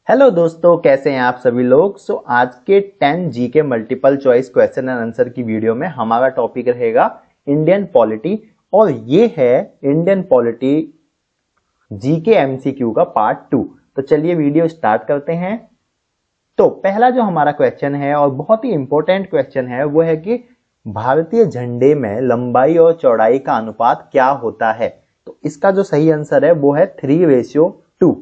Hello दोस्तों, कैसे हैं आप सभी लोग। आज के 10 GK multiple choice question and answer की वीडियो में हमारा टॉपिक रहेगा इंडियन पॉलिटी और ये है इंडियन पॉलिटी जीके एमसीक्यू का पार्ट 2। तो चलिए वीडियो स्टार्ट करते हैं। तो पहला जो हमारा क्वेश्चन है और बहुत ही इंपॉर्टेंट क्वेश्चन है वो है कि भारतीय झंडे में लंबाई और चौड़ाई का अनुपात क्या होता है। तो इसका जो सही आंसर है वो है 3:2।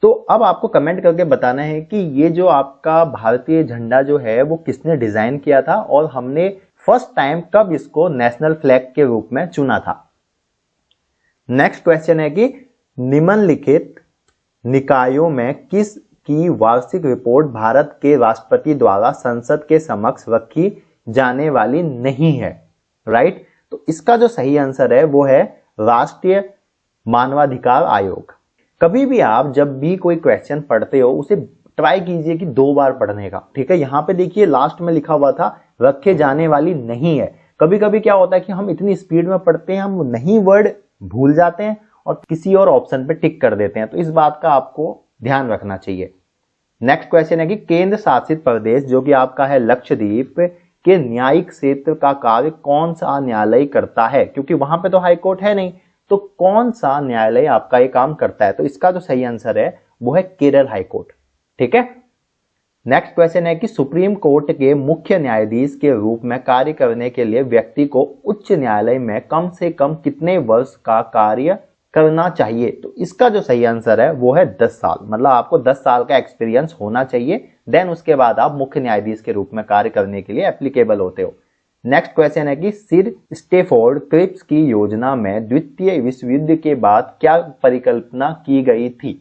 तो अब आपको कमेंट करके बताना है कि ये जो आपका भारतीय झंडा जो है वो किसने डिजाइन किया था और हमने फर्स्ट टाइम कब इसको नेशनल फ्लैग के रूप में चुना था। नेक्स्ट क्वेश्चन है कि निम्नलिखित निकायों में किस की वार्षिक रिपोर्ट भारत के राष्ट्रपति द्वारा संसद के समक्ष रखी जाने वाली नहीं है। राइट, तो इसका जो सही आंसर है वो है राष्ट्रीय मानवाधिकार आयोग। कभी भी आप जब भी कोई क्वेश्चन पढ़ते हो उसे ट्राई कीजिए कि 2 बार पढ़ने का। ठीक है, यहाँ पे देखिए लास्ट में लिखा हुआ था रखे जाने वाली नहीं है। कभी कभी क्या होता है कि हम इतनी स्पीड में पढ़ते हैं, हम नहीं वर्ड भूल जाते हैं और किसी और ऑप्शन पे टिक कर देते हैं, तो इस बात का आपको ध्यान रखना चाहिए। नेक्स्ट क्वेश्चन है कि केंद्र शासित प्रदेश जो कि आपका है लक्षद्वीप के न्यायिक क्षेत्र का कार्य कौन सा न्यायालय करता है, क्योंकि वहां पे तो हाई कोर्ट है नहीं, तो कौन सा न्यायालय आपका ये काम करता है। तो इसका जो सही आंसर है वो है केरल हाई कोर्ट। ठीक है, नेक्स्ट क्वेश्चन है कि सुप्रीम कोर्ट के मुख्य न्यायाधीश के रूप में कार्य करने के लिए व्यक्ति को उच्च न्यायालय में कम से कम कितने वर्ष का कार्य करना चाहिए। तो इसका जो सही आंसर है वो है 10 साल। मतलब आपको 10 साल का एक्सपीरियंस होना चाहिए, देन उसके बाद आप मुख्य न्यायाधीश के रूप में कार्य करने के लिए एप्लीकेबल होते हो। नेक्स्ट क्वेश्चन है कि सिर स्टेफोर्ड क्रिप्स की योजना में द्वितीय विश्व युद्ध के बाद क्या परिकल्पना की गई थी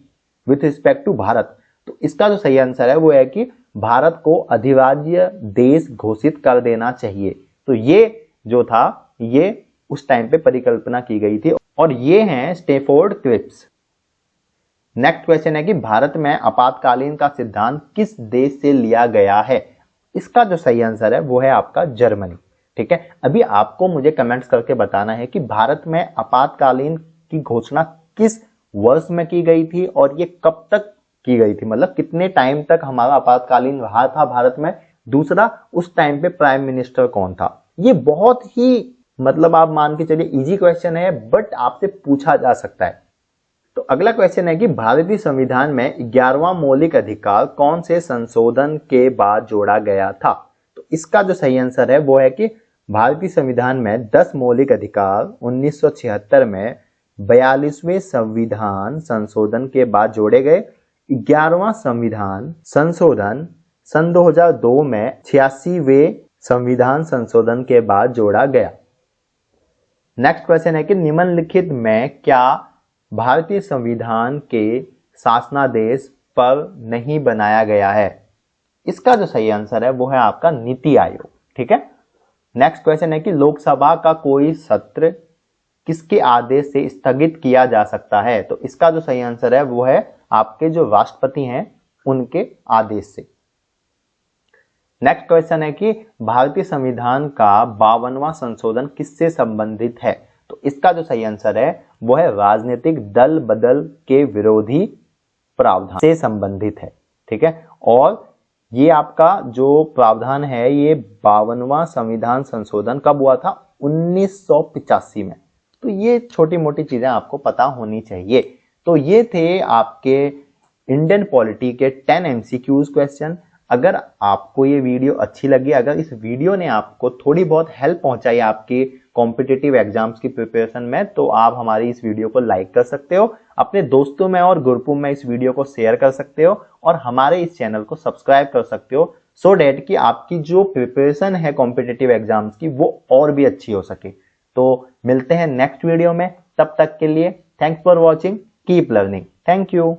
विथ रिस्पेक्ट टू भारत। तो इसका जो सही आंसर है वो है कि भारत को अधिराज्य देश घोषित कर देना चाहिए। तो ये जो था ये उस टाइम पे परिकल्पना की गई थी और ये हैं स्टेफोर्ड क्रिप्स। नेक्स्ट क्वेश्चन है कि भारत में आपातकालीन का सिद्धांत किस देश से लिया गया है। इसका जो सही आंसर है वो है आपका जर्मनी। ठीक है, अभी आपको मुझे कमेंट्स करके बताना है कि भारत में आपातकालीन की घोषणा किस वर्ष में की गई थी और ये कब तक की गई थी, मतलब कितने टाइम तक हमारा आपातकालीन रहा था भारत में। दूसरा, उस टाइम पे प्राइम मिनिस्टर कौन था। ये बहुत ही मतलब आप मान के चलिए इजी क्वेश्चन है, बट आपसे पूछा जा सकता है। तो अगला क्वेश्चन है कि भारतीय संविधान में 11वां मौलिक अधिकार कौन से संशोधन के बाद जोड़ा गया था। तो इसका जो सही आंसर है वो है कि भारतीय संविधान में 10 मौलिक अधिकार 1976 में 42वें संविधान संशोधन के बाद जोड़े गए। 11वां संविधान संशोधन सन 2002 में 86वें संविधान संशोधन के बाद जोड़ा गया। नेक्स्ट क्वेश्चन है कि निम्नलिखित में क्या भारतीय संविधान के शासनादेश पर नहीं बनाया गया है। इसका जो सही आंसर है वो है आपका नीति आयोग। ठीक है, नेक्स्ट क्वेश्चन है कि लोकसभा का कोई सत्र किसके आदेश से स्थगित किया जा सकता है। तो इसका जो सही आंसर है वो है आपके जो राष्ट्रपति हैं उनके आदेश से। नेक्स्ट क्वेश्चन है कि भारतीय संविधान का 52वां संशोधन किससे संबंधित है। तो इसका जो सही आंसर है वो है राजनीतिक दल बदल के विरोधी प्रावधान से संबंधित है। ठीक है, और ये आपका जो प्रावधान है ये 52वां संविधान संशोधन कब हुआ था, 1985 में। तो ये छोटी मोटी चीजें आपको पता होनी चाहिए। तो ये थे आपके इंडियन पॉलिटी के 10 एमसीक्यूज क्वेश्चन। अगर आपको ये वीडियो अच्छी लगी, अगर इस वीडियो ने आपको थोड़ी बहुत हेल्प पहुंचाई आपकी कॉम्पिटिटिव एग्जाम्स की प्रिपरेशन में, तो आप हमारी इस वीडियो को लाइक कर सकते हो, अपने दोस्तों में और ग्रुपों में इस वीडियो को शेयर कर सकते हो और हमारे इस चैनल को सब्सक्राइब कर सकते हो, सो डैट कि आपकी जो प्रिपरेशन है कॉम्पिटिटिव एग्जाम्स की वो और भी अच्छी हो सके। तो मिलते हैं नेक्स्ट वीडियो में, तब तक के लिए thanks for watching, keep learning, thank you.